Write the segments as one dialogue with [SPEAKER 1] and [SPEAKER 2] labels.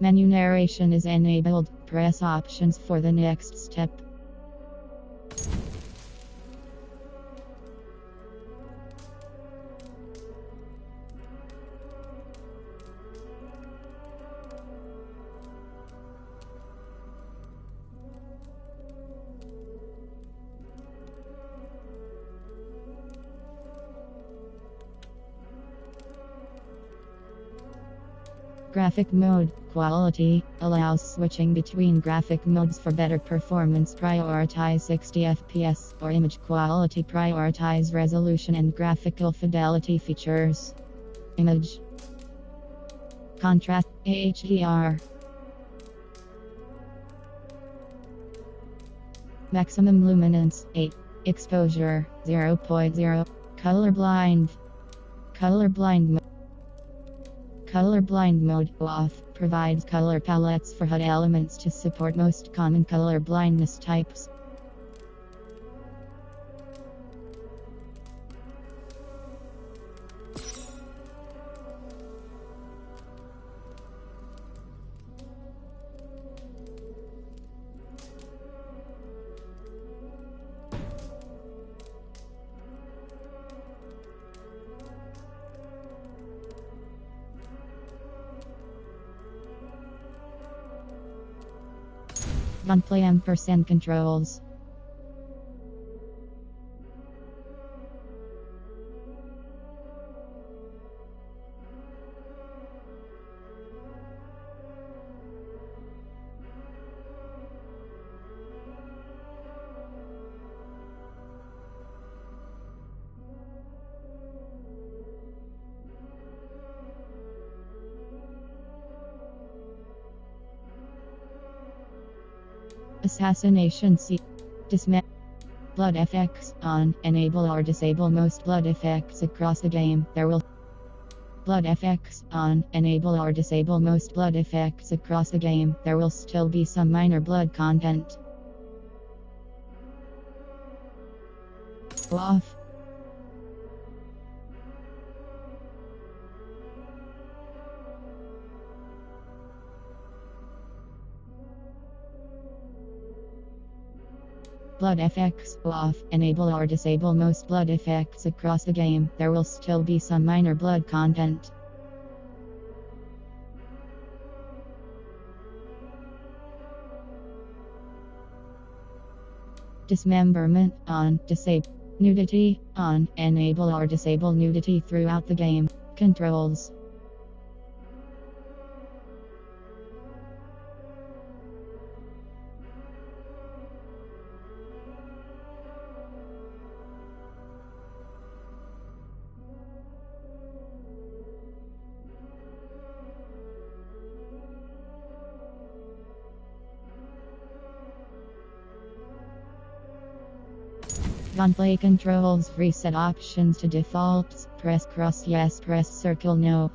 [SPEAKER 1] Menu narration is enabled. Press options for the next step. Graphic mode quality allows switching between graphic modes for better performance. Prioritize 60 FPS or image quality. Prioritize resolution and graphical fidelity features. Image contrast HDR. Maximum luminance 8. Exposure 0.0. Colorblind. Colorblind mode off provides color palettes for HUD elements to support most common color blindness types. Gunplay ampersand controls. Assassination C. Dismantle. Blood effects on. Enable or disable most blood effects across the game. Blood effects on. Enable or disable most blood effects across the game. There will still be some minor blood content. Off. Blood effects off. Enable or disable most blood effects across the game. There will still be some minor blood content. Dismemberment on. Disable. Nudity on. Enable or disable nudity throughout the game. Controls. Gunplay controls. Reset options to defaults. Press cross yes, press circle no.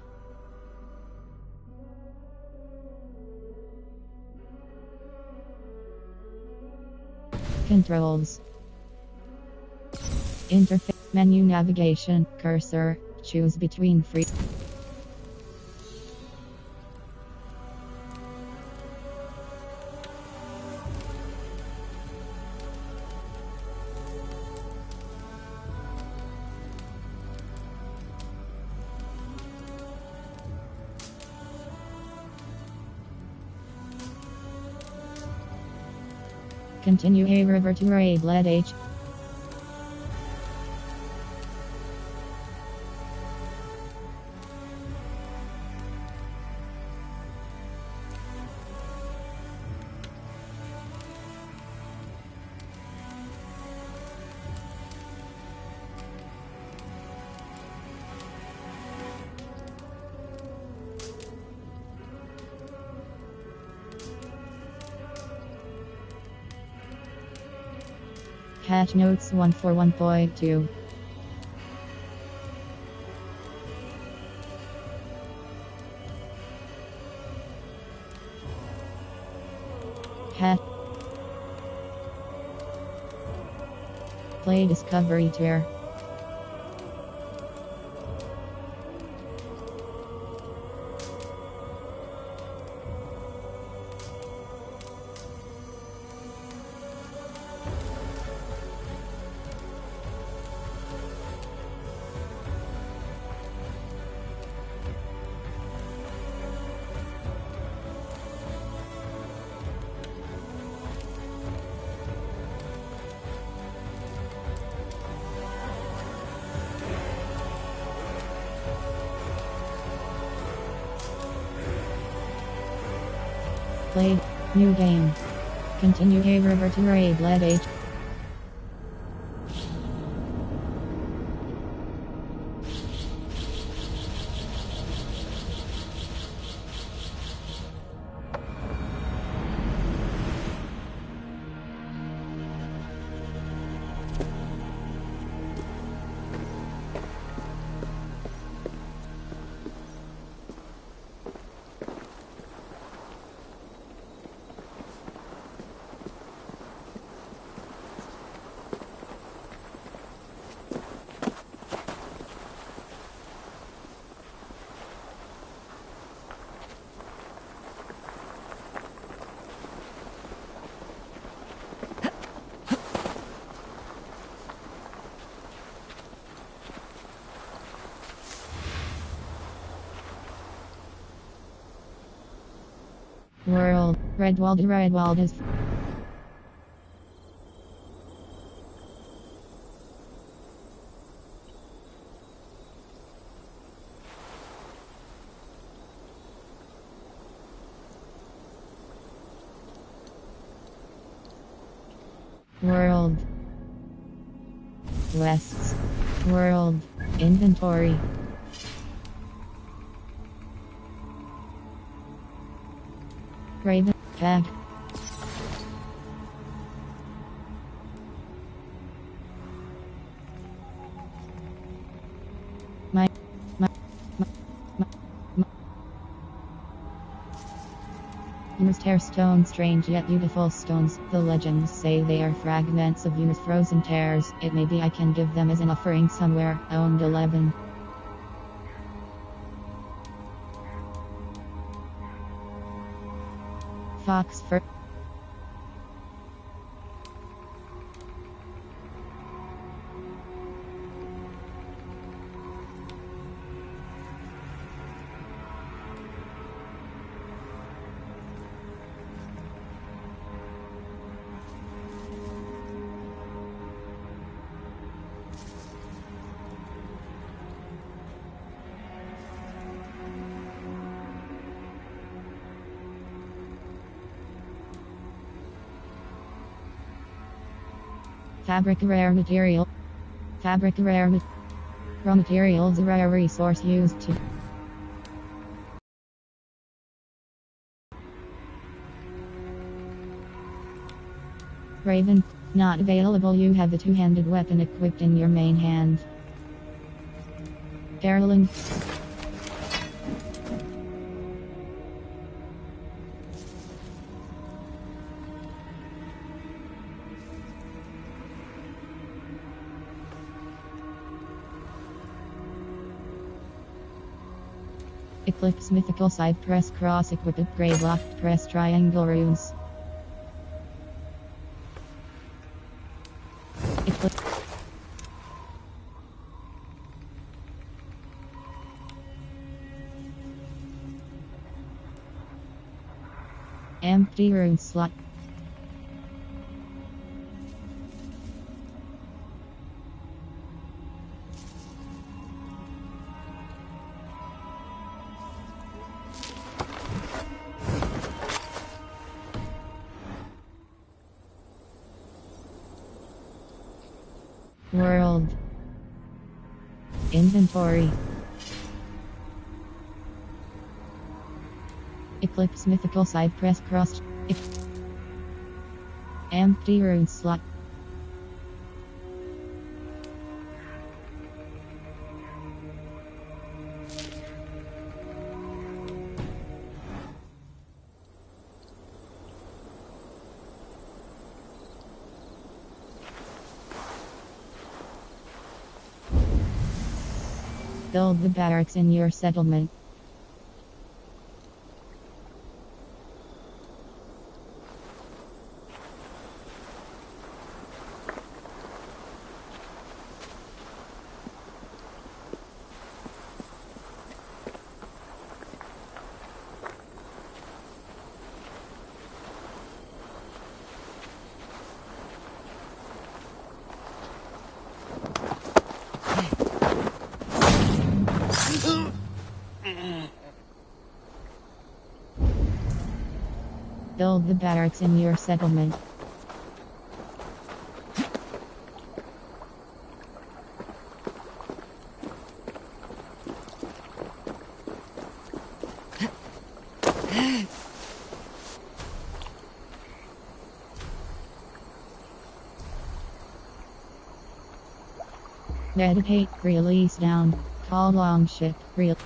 [SPEAKER 1] Controls. Interface. Menu navigation. Cursor. Choose between free. Continue a river to raid LED H. Patch notes 141.2. Hat. Play Discovery tier. Play. New game. Continue. A river to raid led H. World. Redwald is. World. Quests. World. Inventory. Raven. Bag. My. Used hair stone, strange yet beautiful stones. The legends say they are fragments of Una's frozen tears. It may be I can give them as an offering somewhere. Owned 11. Fox fur. Fabric, rare material. Fabric, rare raw materials, a rare resource used to. Raven, not available. You have the two-handed weapon equipped in your main hand. Carolyn. Eclipse mythical side press cross equipped upgrade locked press triangle runes. Eclipse. Empty rune slot. World. Inventory. Eclipse mythical side press cross. Empty rune slot. Build the barracks in your settlement. Build the barracks in your settlement. Meditate, release down, call longship, World.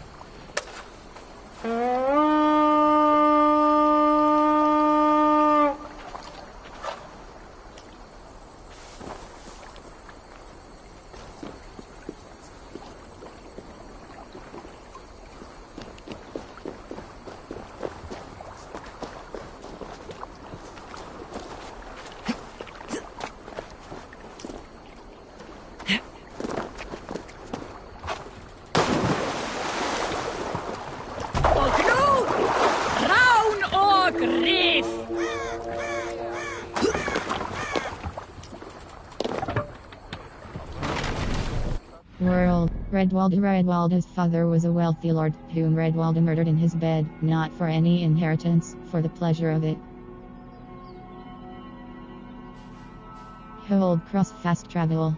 [SPEAKER 1] Redwalda's father was a wealthy lord, whom Redwalda murdered in his bed, not for any inheritance, for the pleasure of it. Hold cross fast travel.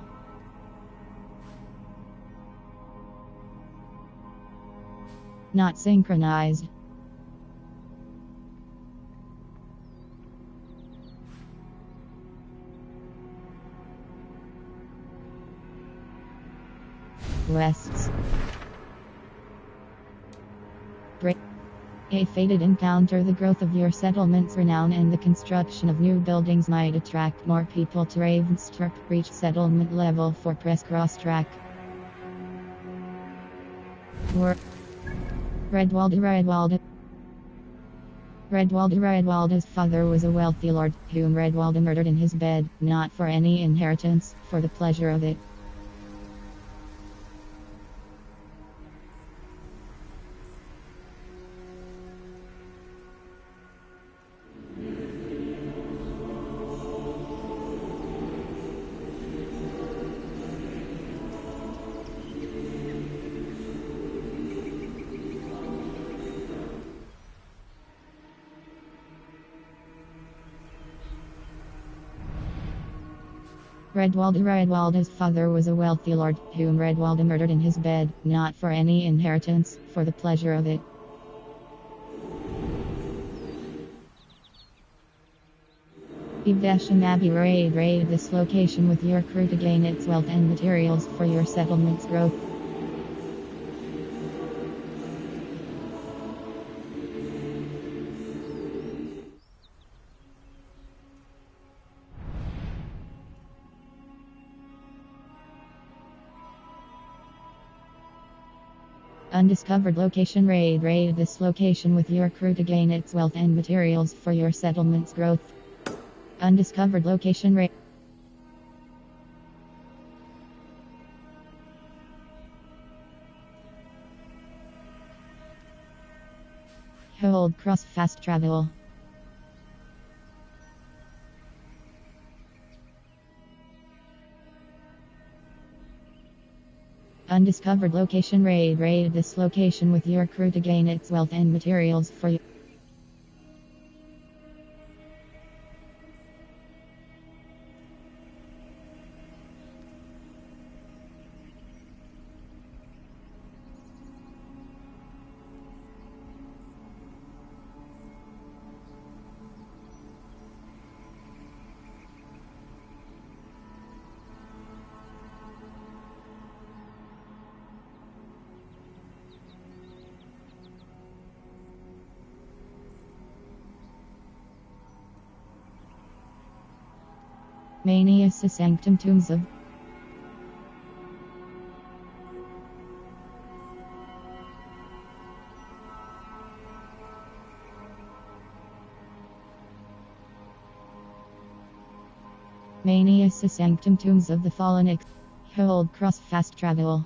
[SPEAKER 1] Not synchronized. Wests. A fated encounter. The growth of your settlement's renown and the construction of new buildings might attract more people to Ravensturp. Reach settlement level for press cross track. Redwalda's father was a wealthy lord, whom Redwalda murdered in his bed, not for any inheritance, for the pleasure of it. Redwalda's father was a wealthy lord, whom Redwalda murdered in his bed, not for any inheritance, for the pleasure of it. Evesham Abbey raid this location with your crew to gain its wealth and materials for your settlement's growth. Undiscovered location raid this location with your crew to gain its wealth and materials for your settlement's growth. Undiscovered location raid. Hold cross fast travel. Undiscovered location raid this location with your crew to gain its wealth and materials for you. Manius Sanctum Tombs of Manius Sanctum Tombs of the Fallen. Hold cross fast travel.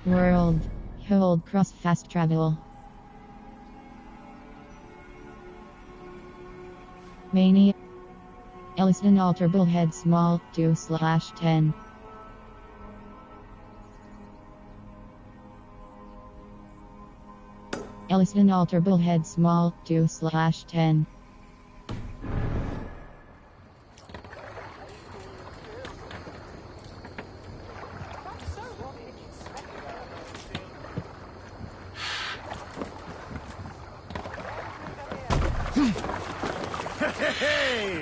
[SPEAKER 1] World. Hold cross fast travel. Mania. Elliston alter bullhead small 2/10. Elliston alter bullhead small 2/10.
[SPEAKER 2] Hey!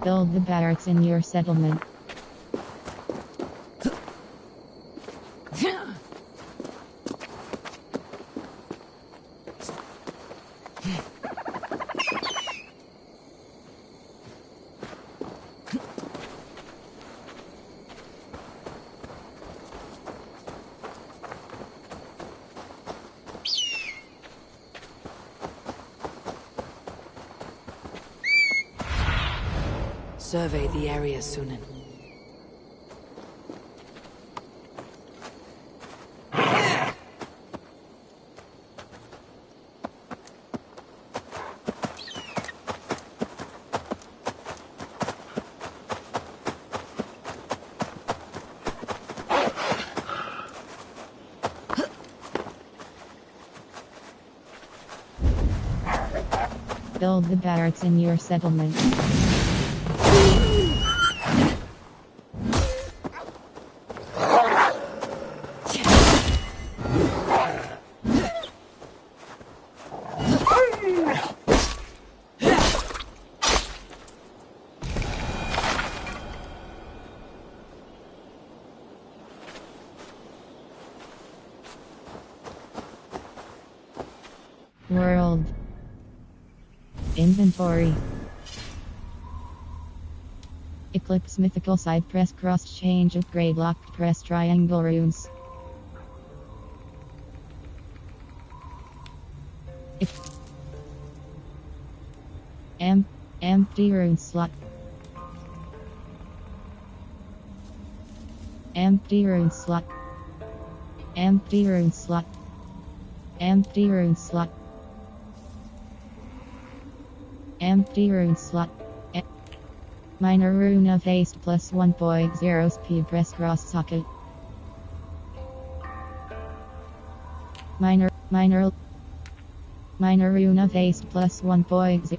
[SPEAKER 1] Build the barracks in your settlement.
[SPEAKER 3] Survey the area, Sunan.
[SPEAKER 1] Build the barracks in your settlement. World. Inventory. Eclipse mythical side press cross change upgrade locked press triangle runes. Empty rune slot. Empty rune slot. Empty rune slot. Empty rune slot. Empty rune slot. Minor rune of haste plus 1.0 speed press cross socket. Minor rune of haste plus 1.0.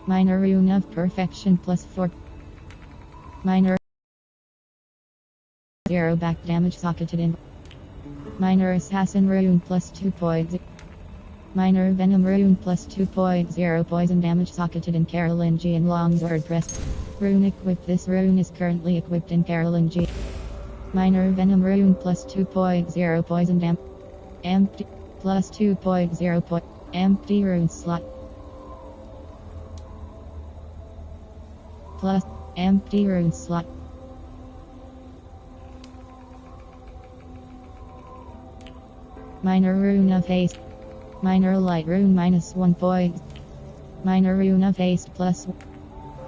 [SPEAKER 1] Minor rune of perfection plus 4. Minor 0 back damage socketed in. Minor assassin rune plus 2.0. Minor venom rune plus 2.0 poison damage socketed in Carolingian longsword press. Rune equipped. This rune is currently equipped in Carolingian. Minor venom rune plus 2.0 poison damage. Empty plus 2.0 empty rune slot. Plus empty rune slot. Minor rune of haste. Minor light rune minus 1 point. Minor rune of haste plus.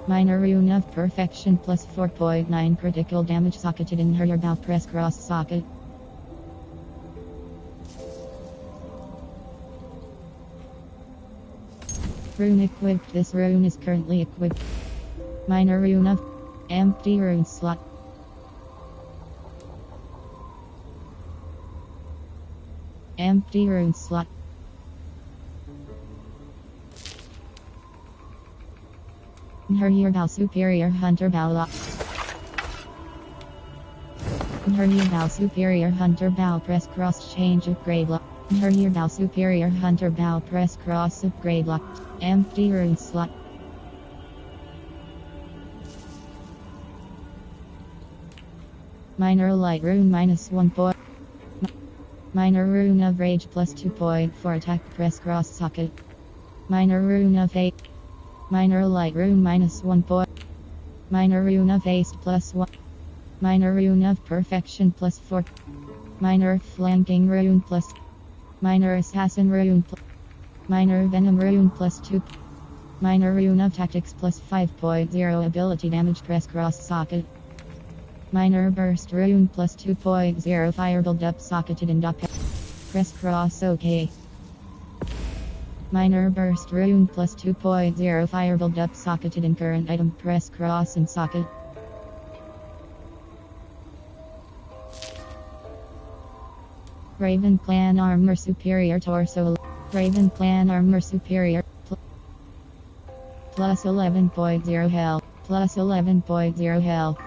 [SPEAKER 1] Minor rune of perfection plus 4.9 critical damage socketed in her bow press cross socket. Rune equipped. This rune is currently equipped. Minor rune of empty rune slot. Empty rune slot. Her bow superior hunter bow lock. Her bow superior hunter bow press cross change upgrade lock. Her bow superior hunter bow press cross upgrade lock. Empty rune slot. Minor light rune -1 point. Minor rune of rage +2 point for attack press cross socket. Minor rune of hate. Minor light rune -1 point. Minor rune of haste +1. Minor rune of perfection +4. Minor flanking rune plus. Minor assassin rune minor venom rune +2. Minor rune of tactics +5.0 ability damage press cross socket. Minor burst rune +2.0 fire build up socketed in dock. Press cross OK. Minor burst rune +2.0 fire build up socketed in current item press cross and socket. Raven clan armor superior torso. Raven clan armor superior plus 11.0 health. Plus 11.0 health.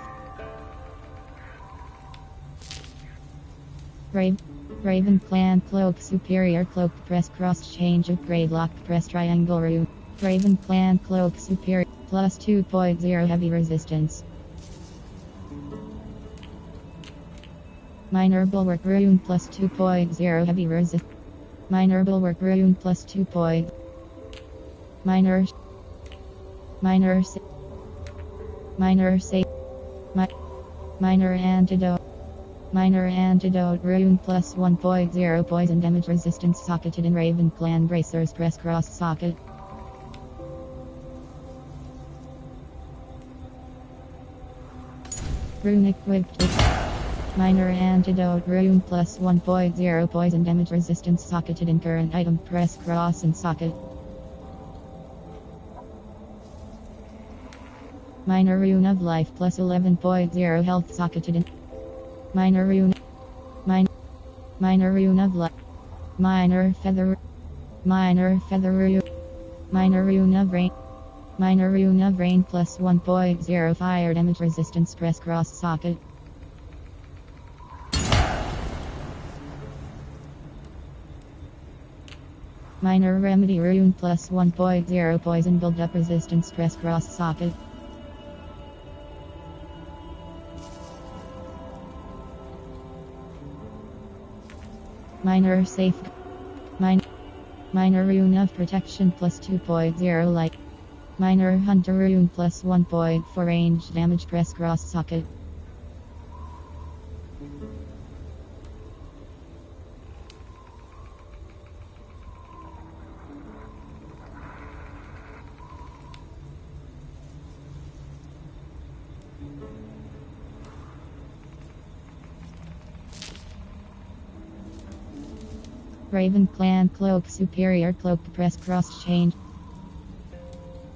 [SPEAKER 1] Raven clan cloak superior cloak press cross change upgrade lock press triangle rune. Raven clan cloak superior plus 2.0 heavy resistance. Minor bulwark rune plus 2.0 heavy resist. Minor bulwark rune plus 2 point. Minor safe. Minor antidote. Minor antidote rune plus 1.0 poison damage resistance socketed in Raven clan bracers press cross socket. Rune equipped with minor antidote rune plus 1.0 poison damage resistance socketed in current item press cross and socket. Minor rune of life plus 11.0 health socketed in minor rune of life. Minor feather rune. Minor rune of rain. Minor rune of rain plus 1.0 fire damage resistance press cross socket. Minor remedy rune plus 1.0 poison build up resistance press cross socket. Minor safe. Minor rune of protection plus 2.0 light. Minor hunter rune plus 1.4 range damage press cross socket. Raven clan cloak superior cloak press cross change.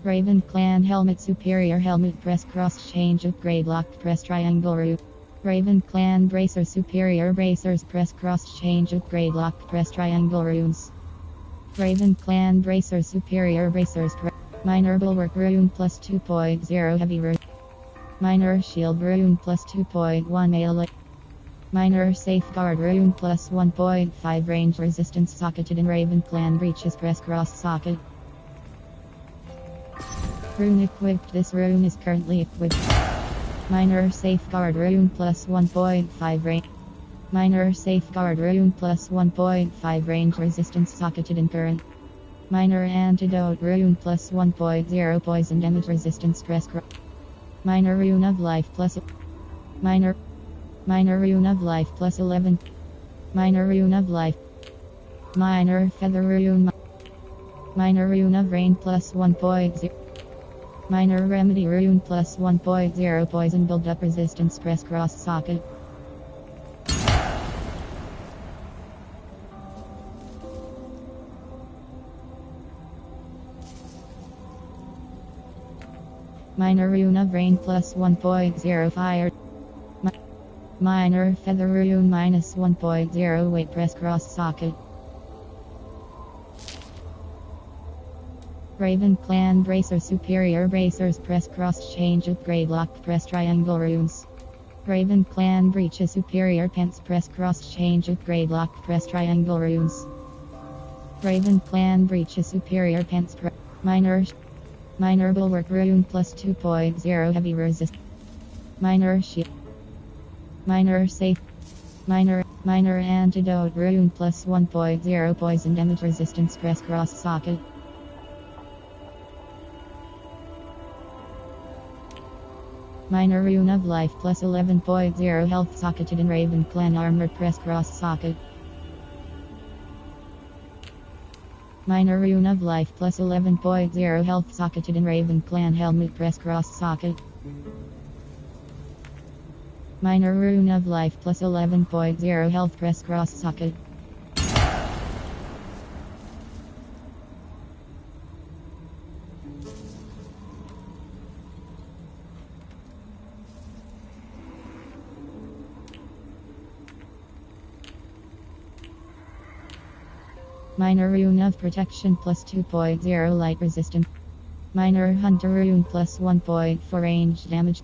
[SPEAKER 1] Raven clan helmet superior helmet press cross change upgrade locked press triangle root. Raven clan bracer superior bracers press cross change upgrade locked press triangle runes. Raven clan bracer superior bracers minor bulwark rune plus 2.0 heavy rune. Minor shield rune plus 2.1 melee. Minor safeguard rune plus 1.5 range resistance socketed in Raven clan breaches press cross socket. Rune equipped. This rune is currently equipped. Minor safeguard rune plus 1.5 range. Minor safeguard rune plus 1.5 range resistance socketed in current. Minor antidote rune plus 1.0 poison damage resistance press cross. Minor rune of life plus minor rune of life plus 11. Minor rune of life. Minor feather rune. Minor rune of rain plus 1.0. Minor remedy rune plus 1.0 poison build up resistance press cross socket. Minor rune of rain plus 1.0 fire. Minor feather rune minus 1.0 weight press cross socket. Raven Clan Bracer Superior Bracers Press Cross Change Upgrade Lock Press Triangle Runes. Raven Clan Breaches Superior Pants Press Cross Change Upgrade Lock Press Triangle Runes. Raven Clan Breaches Superior Pants Minor Bulwark Rune plus 2.0 Heavy Resist. Minor Shield. Minor Safe. Minor Antidote Rune plus 1.0 Poison Damage Resistance Press Cross Socket. Minor Rune of Life plus 11.0 Health Socketed in Raven Clan Armor Press Cross Socket. Minor Rune of Life plus 11.0 Health Socketed in Raven Clan Helmet Press Cross Socket. Minor Rune of Life plus 11.0 Health Press Cross Socket. Minor Rune of Protection plus 2.0 Light Resistant. Minor Hunter Rune plus 1.4 Range Damage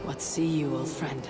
[SPEAKER 3] What see you, old friend?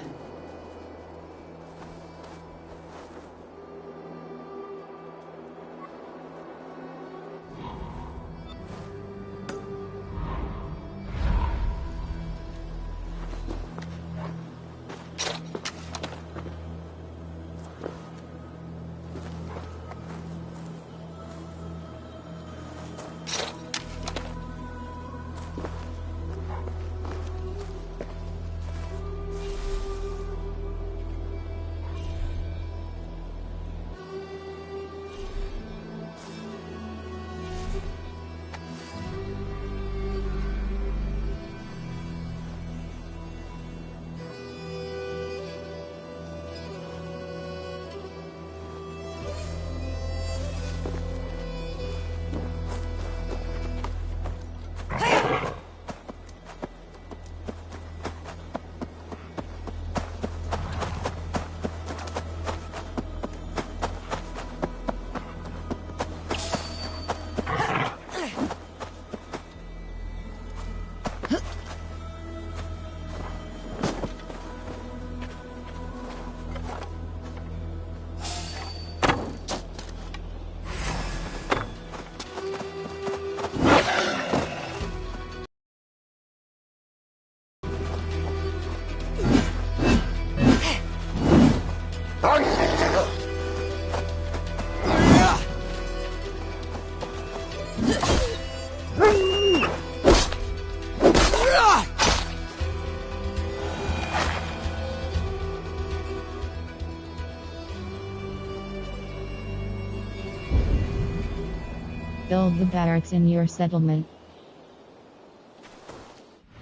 [SPEAKER 1] Build the barracks in your settlement.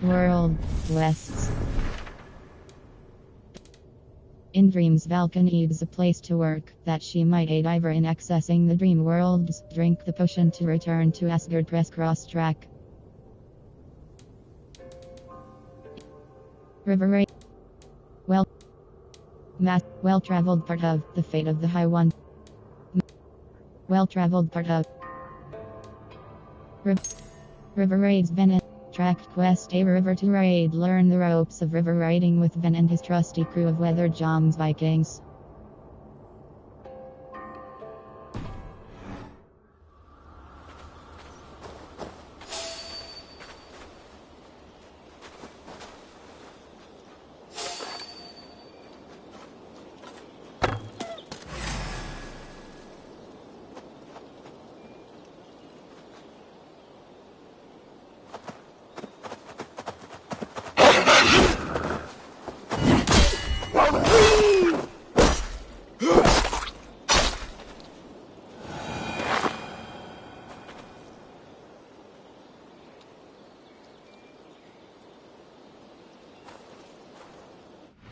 [SPEAKER 1] World Quests. In Dreams, Valka needs a place to work, that she might aid Ivor in accessing the dream worlds. Drink the potion to return to Asgard. Press cross track. River Raid. Well. Well-traveled part of The Fate of the High One. Well-traveled part of River Raids Ven. Tracked quest a river to raid. Learn the ropes of river raiding with Ven and his trusty crew of weathered Joms Vikings.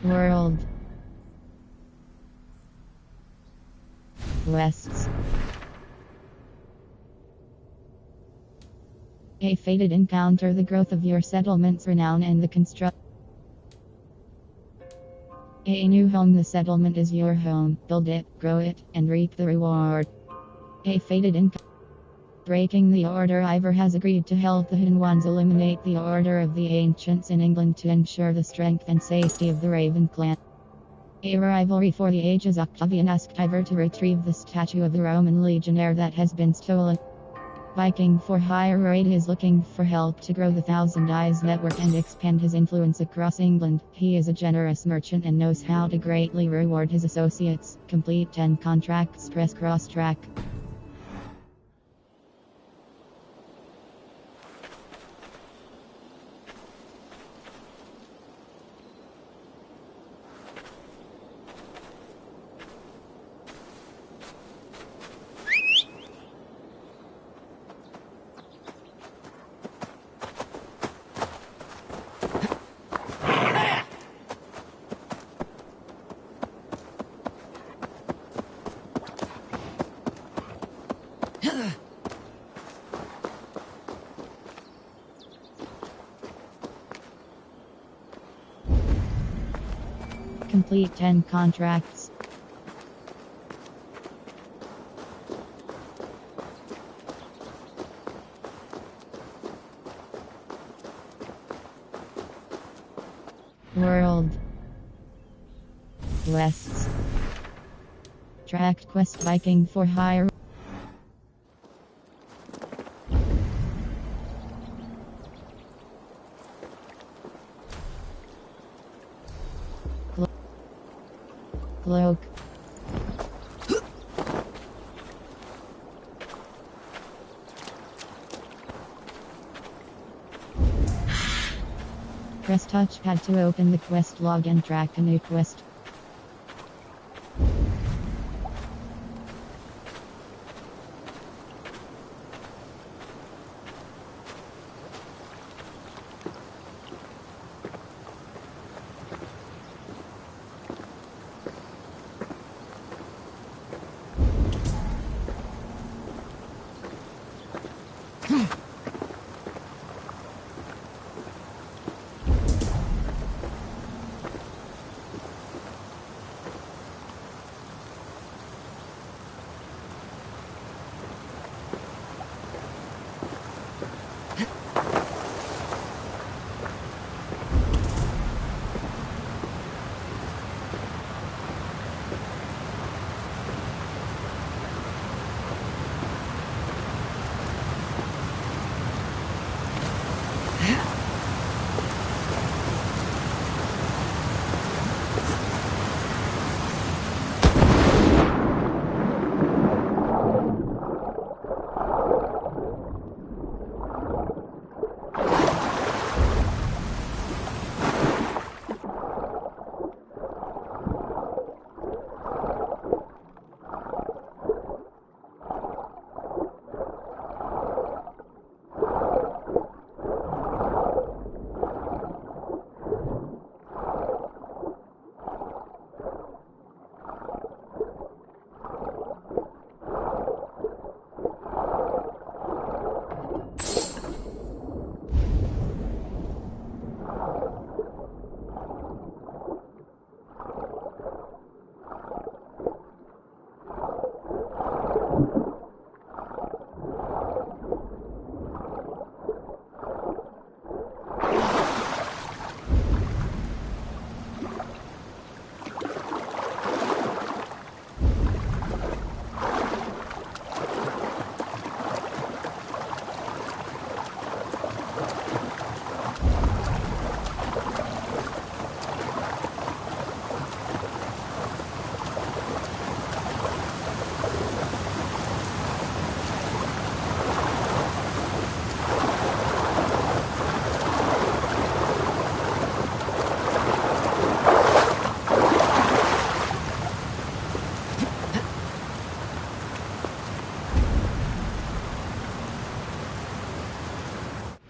[SPEAKER 1] World. Quests. A fated encounter. The growth of your settlement's renown and the construct. A new home. The settlement is your home. Build it, grow it, and reap the reward. A fated encounter. Breaking the Order. Ivor has agreed to help the Hidden Ones eliminate the Order of the Ancients in England to ensure the strength and safety of the Raven clan. A rivalry for the ages. Octavian asked Ivor to retrieve the statue of the Roman legionnaire that has been stolen. Viking for Hire Raid is looking for help to grow the Thousand Eyes network and expand his influence across England. He is a generous merchant and knows how to greatly reward his associates. Complete 10 contracts. Press cross track. Complete 10 contracts. World. Quests. Tracked quest. Viking for Hire. Cloak. Press touchpad to open the quest log and track a new quest.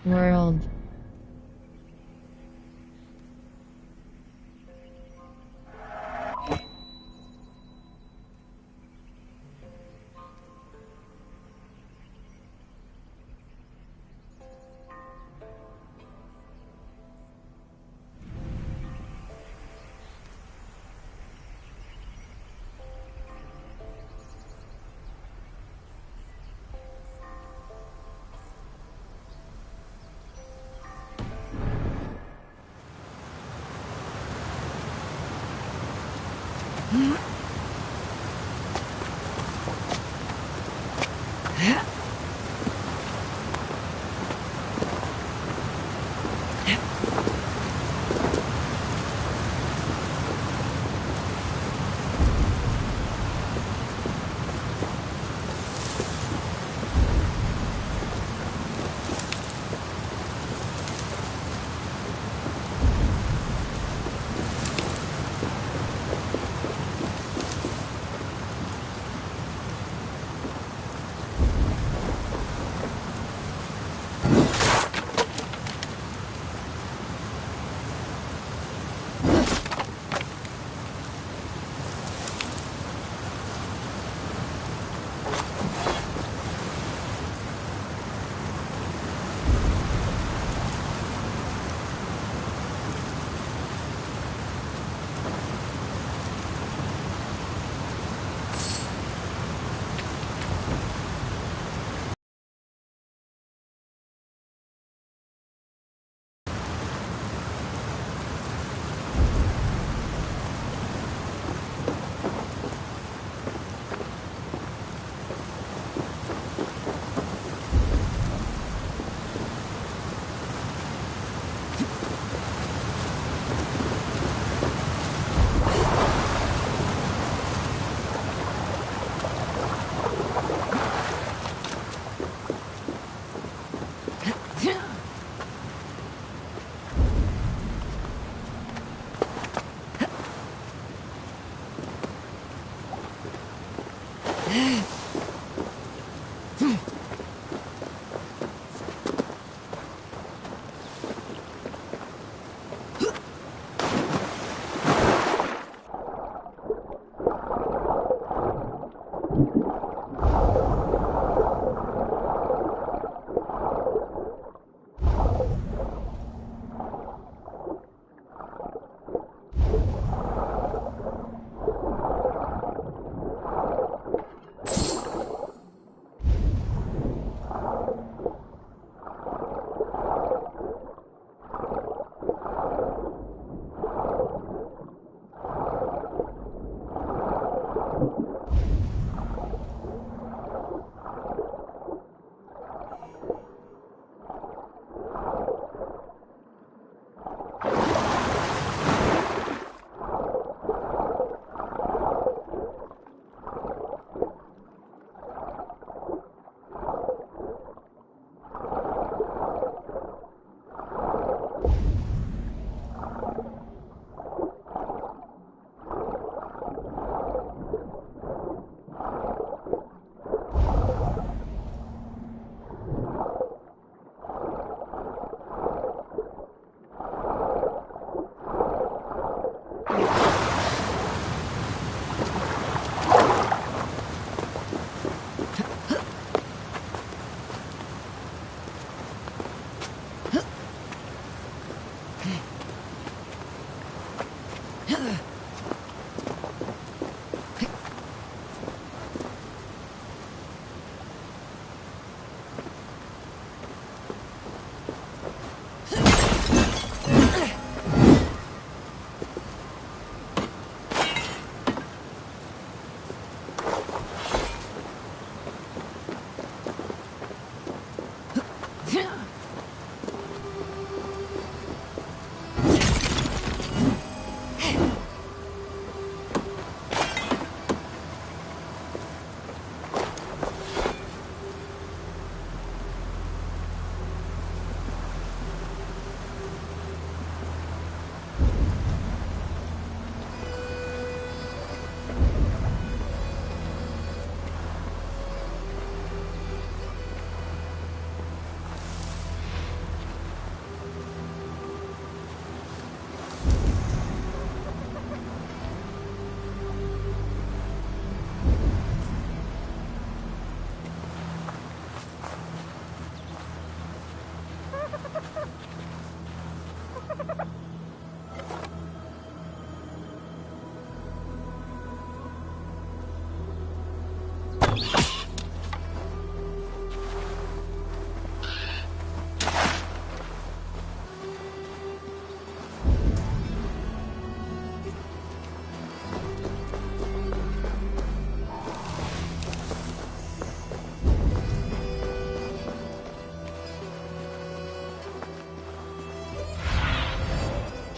[SPEAKER 1] World.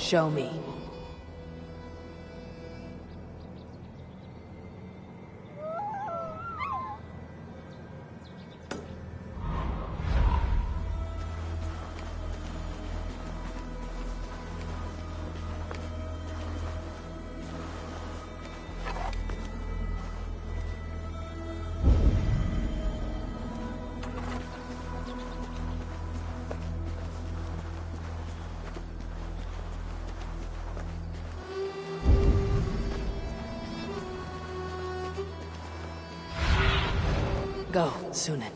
[SPEAKER 3] Show me. Go, Sunan.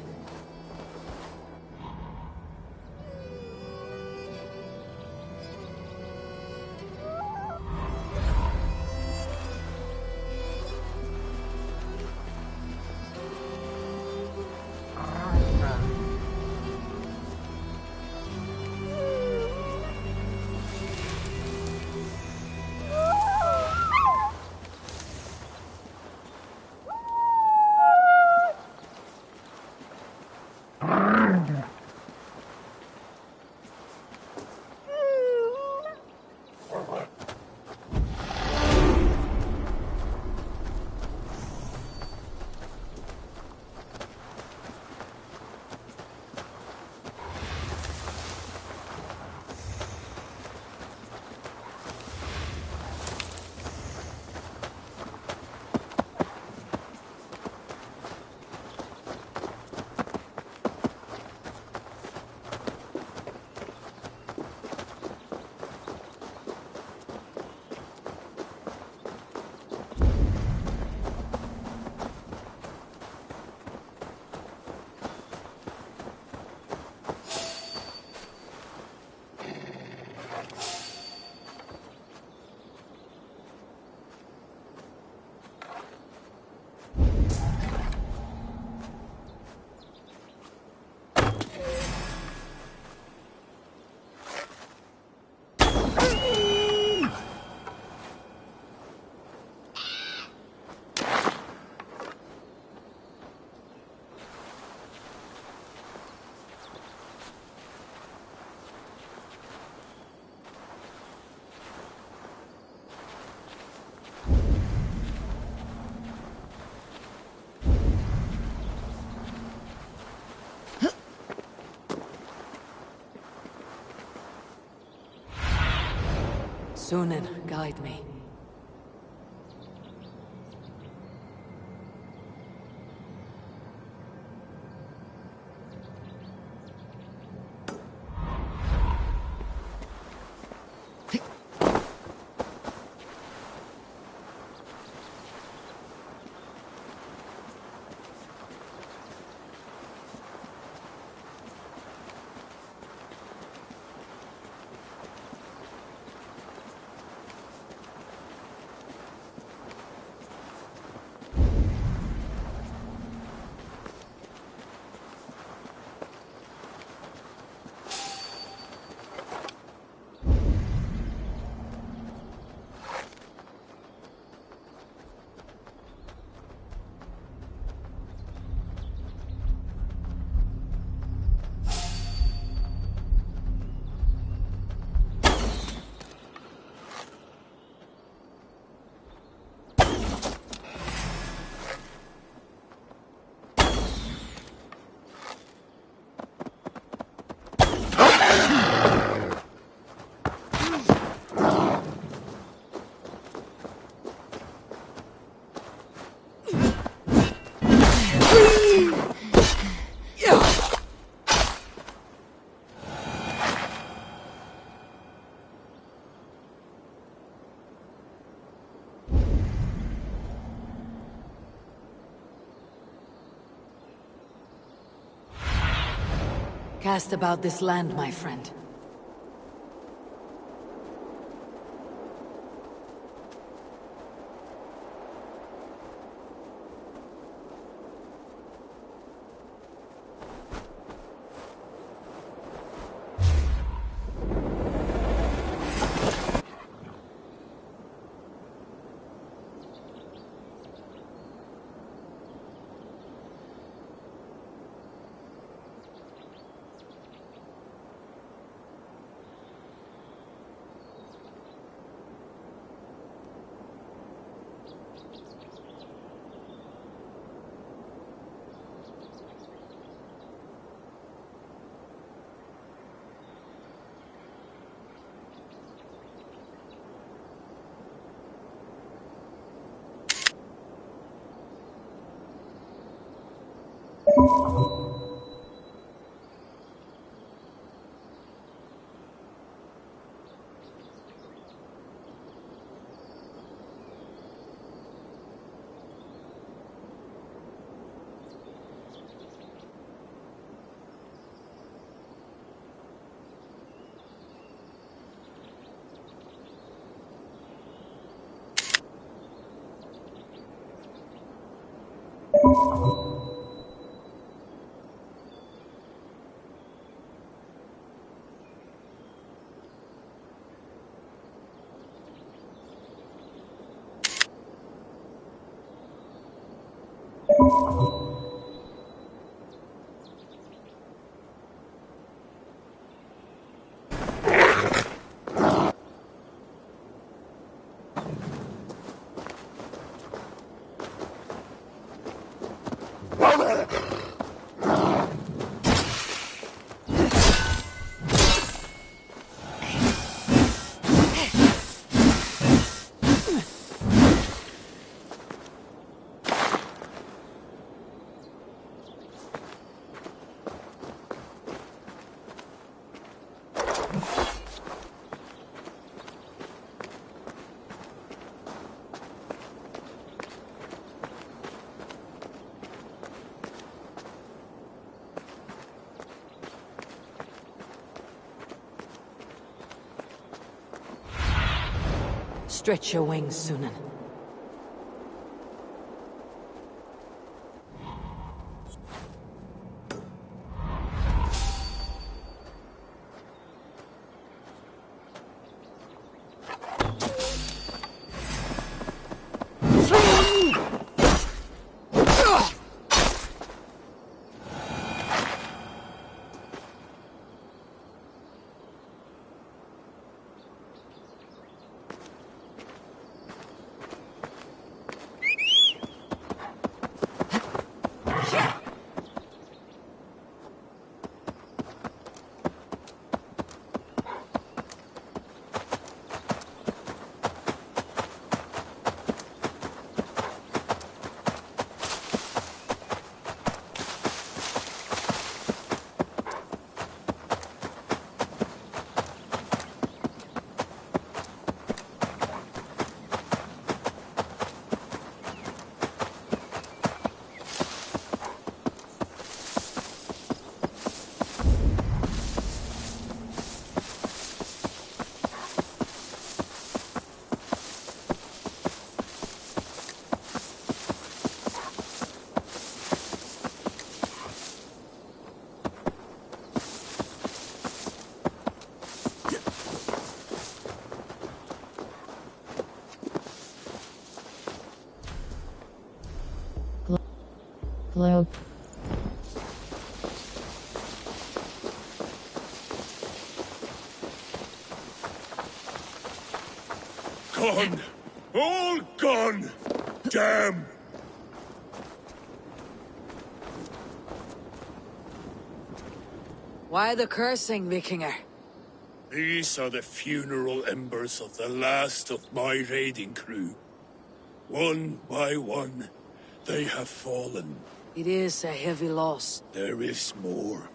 [SPEAKER 3] Sunan, guide me. Cast about this land, my friend. Stretch your wings, Sunan.
[SPEAKER 1] Globe.
[SPEAKER 2] Gone! All gone! Damn!
[SPEAKER 3] Why the cursing, Vikinger?
[SPEAKER 2] These are the funeral embers of the last of my raiding crew. One by one, they have fallen.
[SPEAKER 3] It is a heavy loss.
[SPEAKER 2] There is more.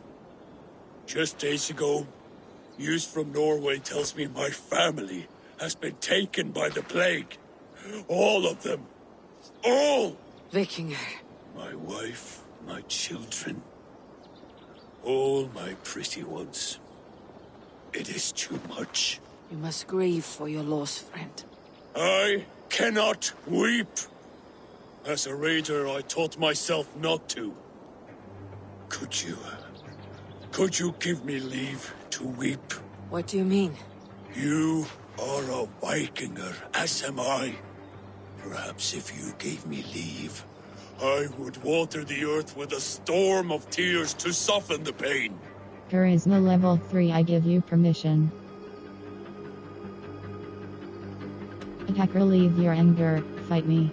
[SPEAKER 2] Just days ago, news from Norway tells me my family has been taken by the plague. All of them. All!
[SPEAKER 3] Vikinger.
[SPEAKER 2] My wife, my children. All my pretty ones. It is too much.
[SPEAKER 3] You must grieve for your loss, friend.
[SPEAKER 2] I cannot weep. As a raider, I taught myself not to. Could you give me leave to weep?
[SPEAKER 3] What do you mean?
[SPEAKER 2] You are a Vikinger, as am I. Perhaps if you gave me leave, I would water the earth with a storm of tears to soften the pain.
[SPEAKER 1] Charisma level 3. I give you permission. Attack, relieve your anger. Fight me.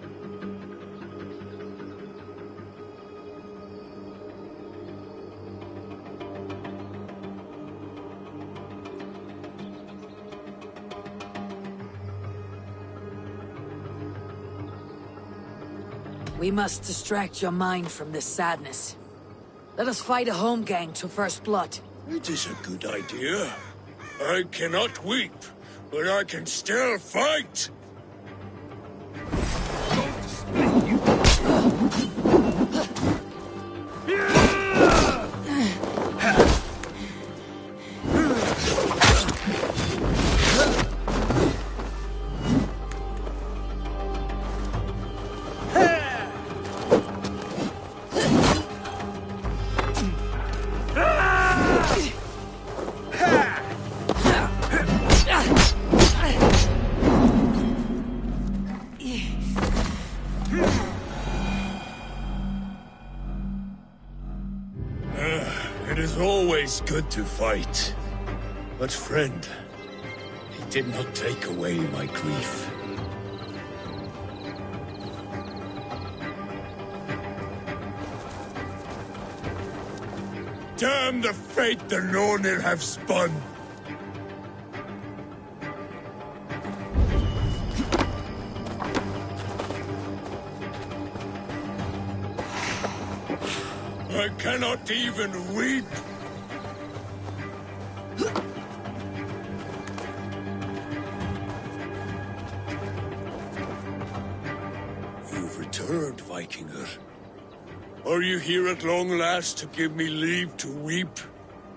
[SPEAKER 3] We must distract your mind from this sadness. Let us fight a home gang to first blood.
[SPEAKER 2] It is a good idea. I cannot weep, but I can still fight! It is always good to fight. But friend, it did not take away my grief. Damn the fate the Nornir have spun! I cannot even weep! You've returned, Vikinger. Are you here at long last to give me leave to weep?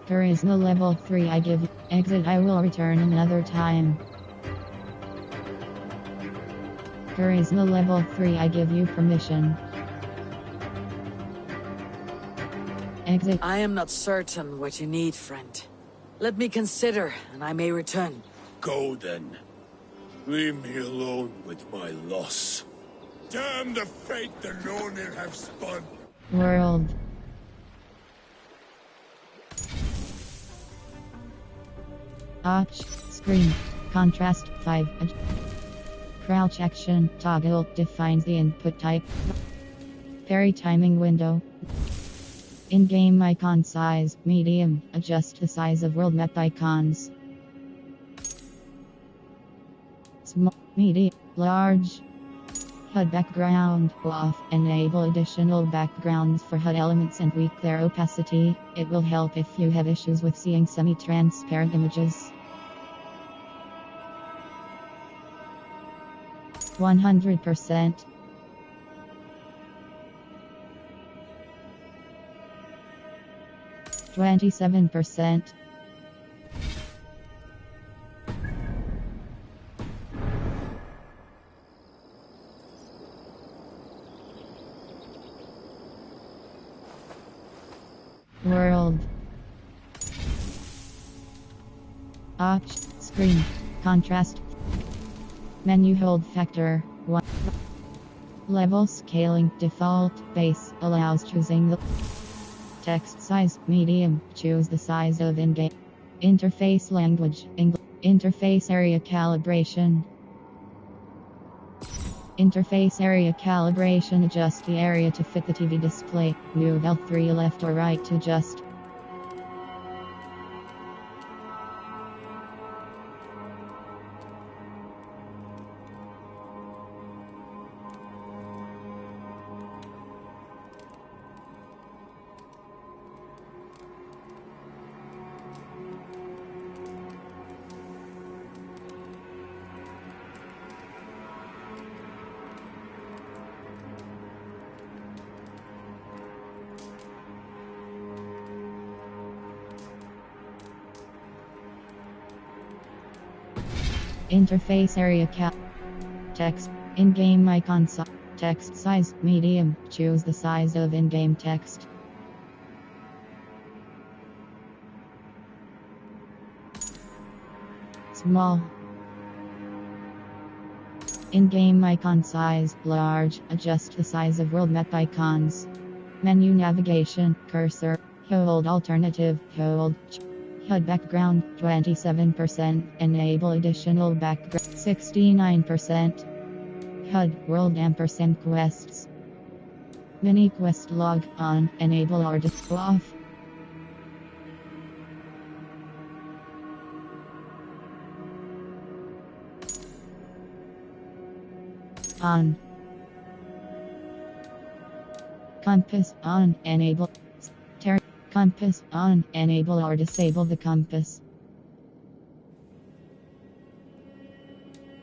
[SPEAKER 1] Charisma level 3 I give. Exit I will return another time. Charisma level 3 I give you permission. Exit.
[SPEAKER 3] I am not certain what you need, friend. Let me consider, and I may return.
[SPEAKER 2] Go then. Leave me alone with my loss. Damn the fate the Nornir have spun!
[SPEAKER 1] World. Screen. Contrast 5. Crouch action toggle defines the input type. Parry timing window. In-game icon size, medium, adjust the size of world map icons. Small, medium, large. HUD background off. Enable additional backgrounds for HUD elements and tweak their opacity. It will help if you have issues with seeing semi-transparent images. 100%. %. World. Screen. Contrast. Menu hold factor 1. Level scaling default base allows choosing the text size medium. Choose the size of in-game. Interface language English. Interface area calibration. Interface area calibration. Adjust the area to fit the TV display. Move L3 left or right to adjust. Interface area text in-game icon text size medium. Choose the size of in-game text. Small. In-game icon size large. Adjust the size of world map icons. Menu navigation cursor. Hold alternative hold. HUD background 27%. Enable additional background 69%. HUD world ampersand quests. Mini quest log on. Enable artist off. On. Compass on. Enable. Compass on. Enable or disable the compass.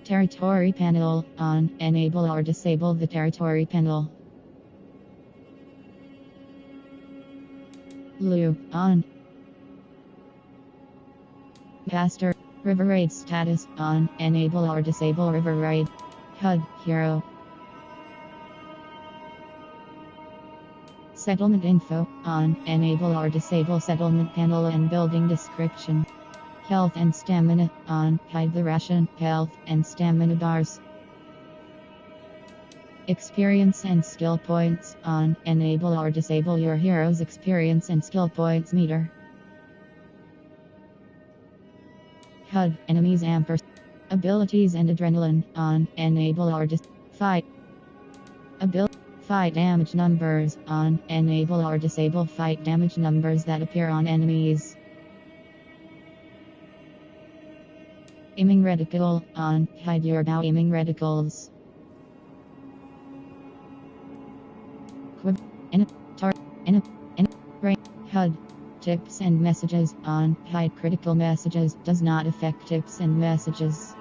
[SPEAKER 1] Territory panel on. Enable or disable the territory panel. Lu on. Master. River raid status on. Enable or disable river raid. HUD hero. Settlement info on. Enable or disable settlement panel and building description. Health and stamina on. Hide the ration, health and stamina bars. Experience and skill points on. Enable or disable your hero's experience and skill points meter. HUD enemies ampersand. Abilities and adrenaline on. Enable or fight. Fight damage numbers on. Enable or disable fight damage numbers that appear on enemies. Aiming reticle on. Hide your bow aiming reticles. HUD tips and messages on. Hide critical messages does not affect tips and messages.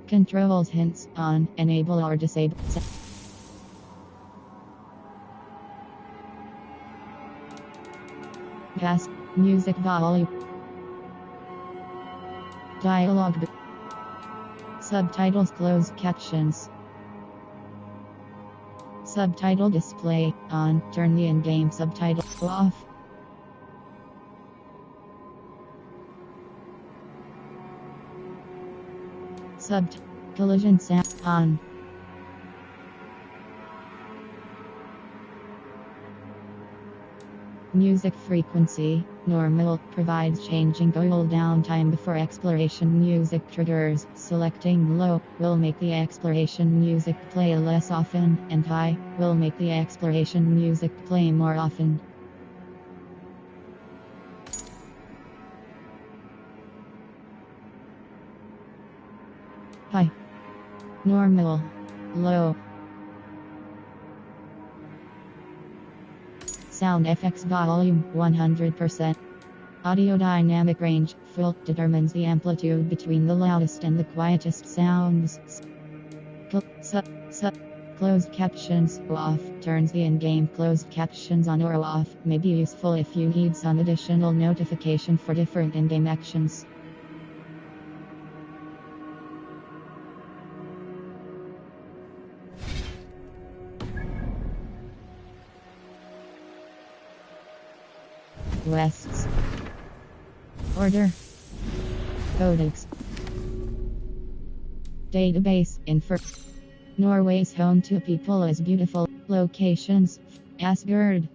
[SPEAKER 1] Controls hints on. Enable or disable. Pass music volume. Dialogue. Subtitles closed captions. Subtitle display on. Turn the in-game subtitle off. Collision sound on. Music frequency normal provides changing cooldown time before exploration music triggers. Selecting low will make the exploration music play less often, and high will make the exploration music play more often. High, normal, low. Sound effects volume 100%. Audio dynamic range full determines the amplitude between the loudest and the quietest sounds. Closed captions off turns the in-game closed captions on or off. May be useful if you need some additional notification for different in-game actions. Quests. Order. Codex. Database info. Norway's home to people as beautiful. Locations. Asgard.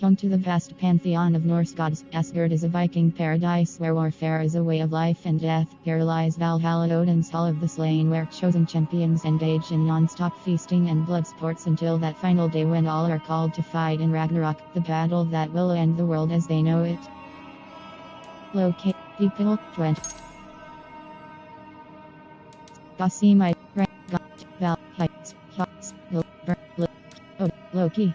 [SPEAKER 1] Home to the vast pantheon of Norse gods, Asgard is a Viking paradise where warfare is a way of life and death. Here lies Valhalla, Odin's Hall of the Slain, where chosen champions engage in non-stop feasting and blood sports until that final day when all are called to fight in Ragnarok, the battle that will end the world as they know it. Locate people 20. Gosimite Val Heights Loki.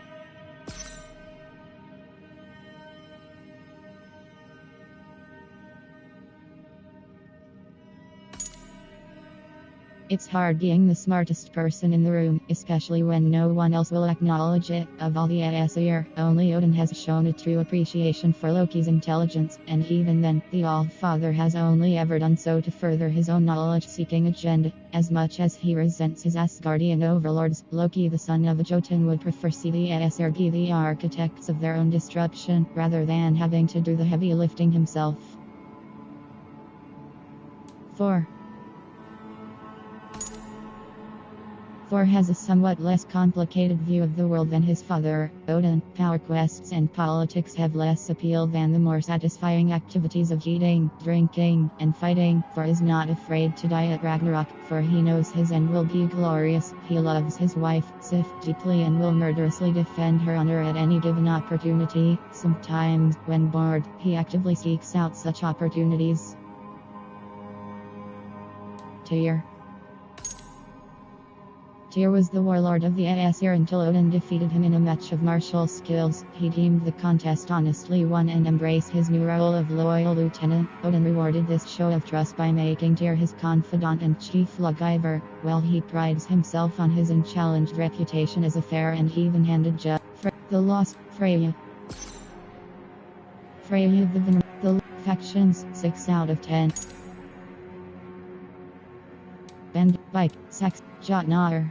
[SPEAKER 1] It's hard being the smartest person in the room, especially when no one else will acknowledge it. Of all the Aesir, only Odin has shown a true appreciation for Loki's intelligence, and even then, the All-Father has only ever done so to further his own knowledge-seeking agenda. As much as he resents his Asgardian overlords, Loki, the son of a Jotun, would prefer see the Aesir be the architects of their own destruction, rather than having to do the heavy lifting himself. 4. Thor has a somewhat less complicated view of the world than his father, Odin. Power quests and politics have less appeal than the more satisfying activities of eating, drinking, and fighting. Thor is not afraid to die at Ragnarok, for he knows his end will be glorious. He loves his wife, Sif, deeply and will murderously defend her honor at any given opportunity. Sometimes, when bored, he actively seeks out such opportunities. Tyr. Tyr was the warlord of the Aesir until Odin defeated him in a match of martial skills. He deemed the contest honestly won and embraced his new role of loyal lieutenant. Odin rewarded this show of trust by making Tyr his confidant and chief lawgiver, while he prides himself on his unchallenged reputation as a fair and even-handed judge. The lost Freya. Freya the factions 6 out of 10. Bend, Bike, Sax, Jotnar.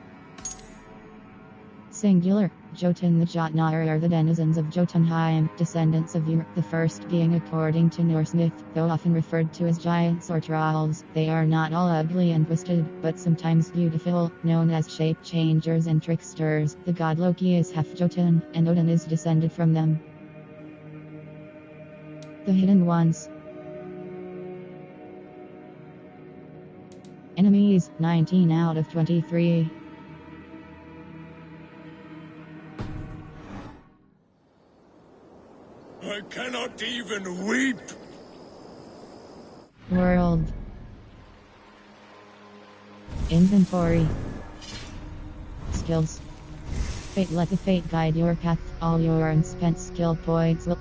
[SPEAKER 1] Singular, Jotun. The Jotnar are the denizens of Jotunheim, descendants of Ymir, the first being according to Norse myth, though often referred to as giants or trolls. They are not all ugly and twisted, but sometimes beautiful, known as shape changers and tricksters. The god Loki is half Jotun, and Odin is descended from them. The Hidden Ones. Enemies, 19 out of 23.
[SPEAKER 2] I cannot even weep!
[SPEAKER 1] World. Inventory. Skills. Fate. Let the fate guide your path. All your unspent skill points will...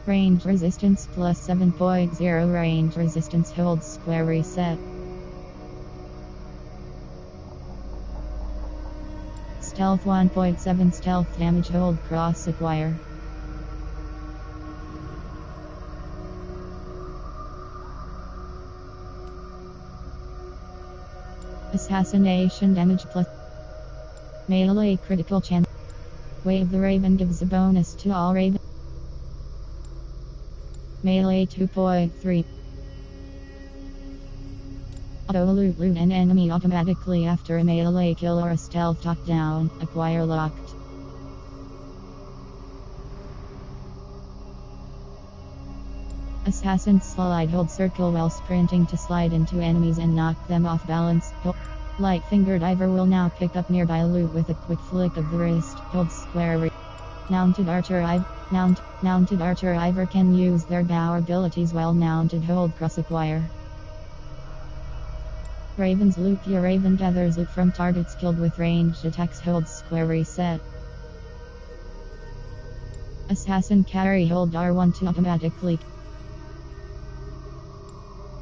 [SPEAKER 1] Range resistance plus 7.0. Range resistance holds square reset. Stealth 1.7. Stealth damage hold cross acquire. Assassination damage plus melee critical chance. Wave the Raven gives a bonus to all Raven. Melee 2.3. Auto loot an enemy automatically after a melee kill or a stealth knockdown. Acquire locked. Assassin slide. Hold circle while sprinting to slide into enemies and knock them off balance. Light finger diver will now pick up nearby loot with a quick flick of the wrist. Hold square. Mounted archer Mounted archer Ivor can use their bow abilities while mounted. Hold cross acquire. Raven's loot. Your Raven gathers loot from targets killed with ranged attacks. Hold square reset. Assassin carry. Hold R1 to automatically.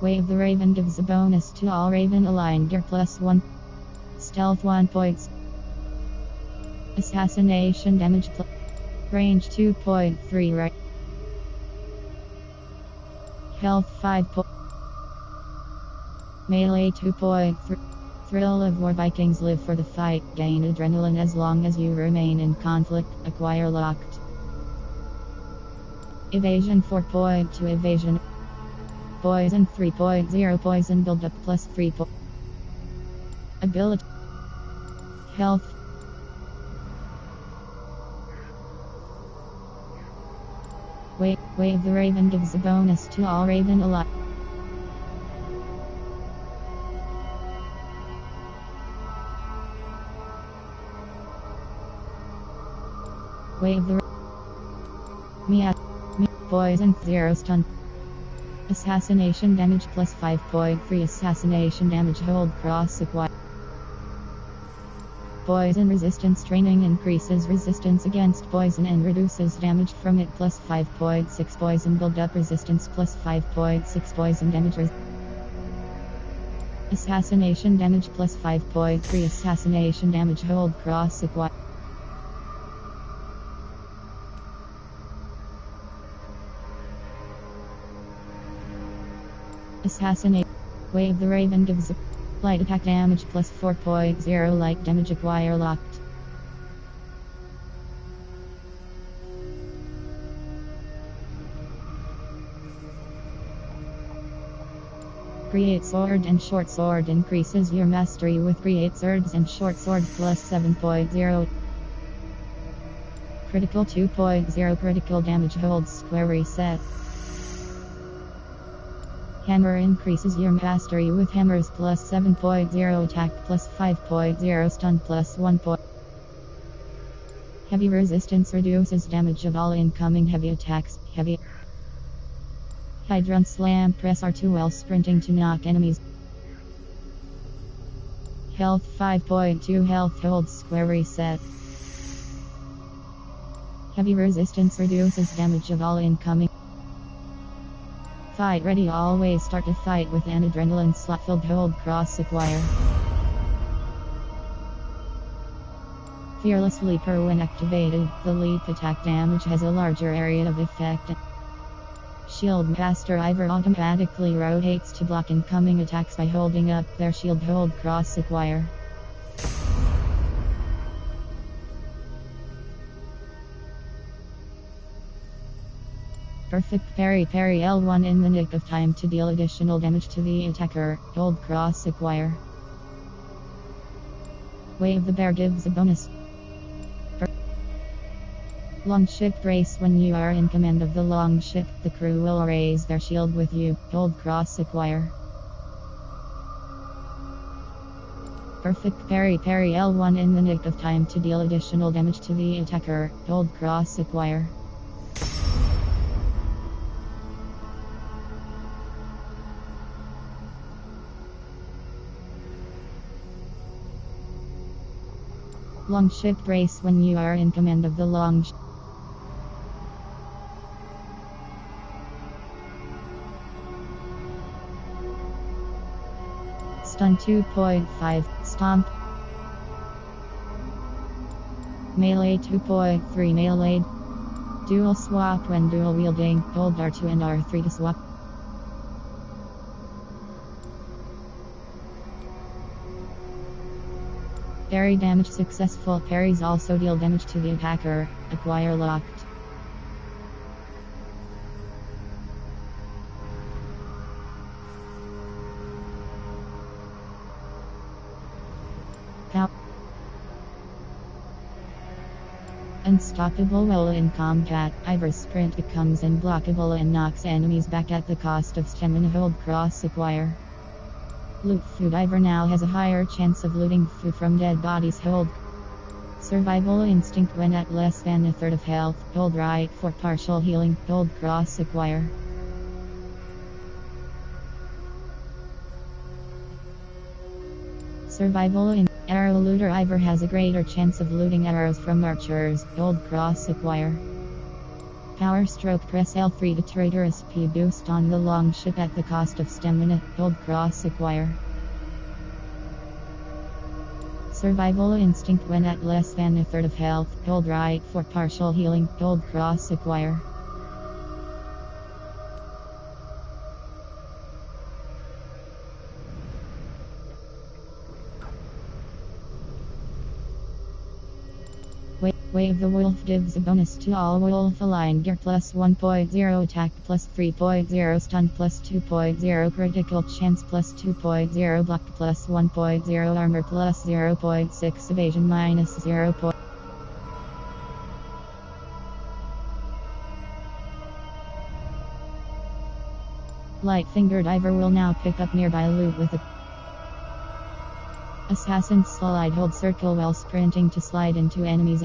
[SPEAKER 1] Wave the Raven gives a bonus to all Raven aligned gear plus 1. Stealth 1 points. Assassination damage plus range 2.3 right. Health 5 points. Melee 2.3. Thrill of War. Vikings live for the fight. Gain adrenaline as long as you remain in conflict. Acquire locked. Evasion 4.2. Evasion. Poison 3.0. Poison build up plus 3 points. Ability. Health. Wave the Raven gives a bonus to all Raven alive. Wave the Poison 0 stun. Assassination damage plus 5.3. Assassination damage hold cross acquire. Poison resistance training increases resistance against poison and reduces damage from it plus 5.6. Poison build up resistance plus 5.6. Poison damage Assassination damage plus 5.3. Assassination damage hold cross acquire. Assassinate. Wave the Raven gives a light attack damage plus 4.0. Light damage acquire locked. Create sword and short sword increases your mastery with create swords and short sword plus 7.0. Critical 2.0. Critical damage holds square reset. Hammer increases your mastery with hammers plus 7.0. Attack plus 5.0. Stun plus 1 point. Heavy resistance reduces damage of all incoming heavy attacks. Heavy Hydron Slam, press R2 while sprinting to knock enemies. Health 5.2 health, hold square reset. Heavy resistance reduces damage of all incoming. Fight ready, always start a fight with an adrenaline slot filled, hold cross acquire. Fearless Leaper, when activated, the leap attack damage has a larger area of effect. Shield Master Ivor automatically rotates to block incoming attacks by holding up their shield, hold cross acquire. Perfect Parry, parry L1 in the nick of time to deal additional damage to the attacker, hold cross acquire. Wave the Bear gives a bonus. Longship race, when you are in command of the longship, the crew will raise their shield with you, hold cross acquire. Perfect Parry, parry L1 in the nick of time to deal additional damage to the attacker, hold cross acquire. Longship race, when you are in command of the longship. Stun 2.5, Stomp. Melee 2.3, Melee. Dual swap, when dual wielding, hold R2 and R3 to swap. Parry damage successful, parries also deal damage to the attacker, acquire locked. Unstoppable while in combat, Ivor's sprint becomes unblockable and knocks enemies back at the cost of stamina, hold cross acquire. Loot food, Ivor now has a higher chance of looting food from dead bodies, hold. Survival instinct, when at less than a third of health, hold right for partial healing, hold cross acquire. Survival in Arrow Looter, Ivor has a greater chance of looting arrows from archers, hold cross acquire. Power Stroke, press L3 to trigger a speed boost on the longship at the cost of stamina, hold cross acquire. Survival instinct, when at less than a third of health, hold right for partial healing, hold cross acquire. Wave the Wolf gives a bonus to all wolf aligned gear, plus 1.0 attack, plus 3.0 stun, plus 2.0 critical chance, plus 2.0 block, plus 1.0 armor, plus 0.6 evasion, minus 0. Light-fingered Ivor will now pick up nearby loot with a Assassin slide, hold circle while sprinting to slide into enemies.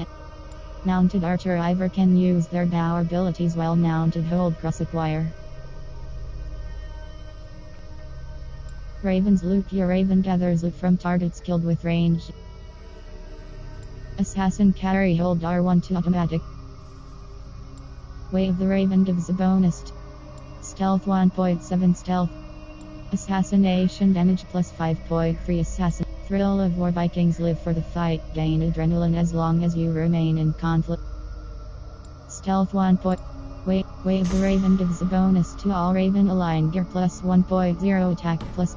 [SPEAKER 1] Mounted Archer Ivor can use their power abilities while mounted, hold cross acquire. Raven's loot, your Raven gathers loot from targets killed with range. Assassin carry, hold R1 to automatic. Wave the Raven gives a bonus. Stealth 1.7 stealth. Assassination damage plus 5.3 assassin. Thrill of war, Vikings live for the fight, gain adrenaline as long as you remain in conflict. Stealth 1. Wave the Raven gives a bonus to all Raven aligned gear, plus 1.0 attack, plus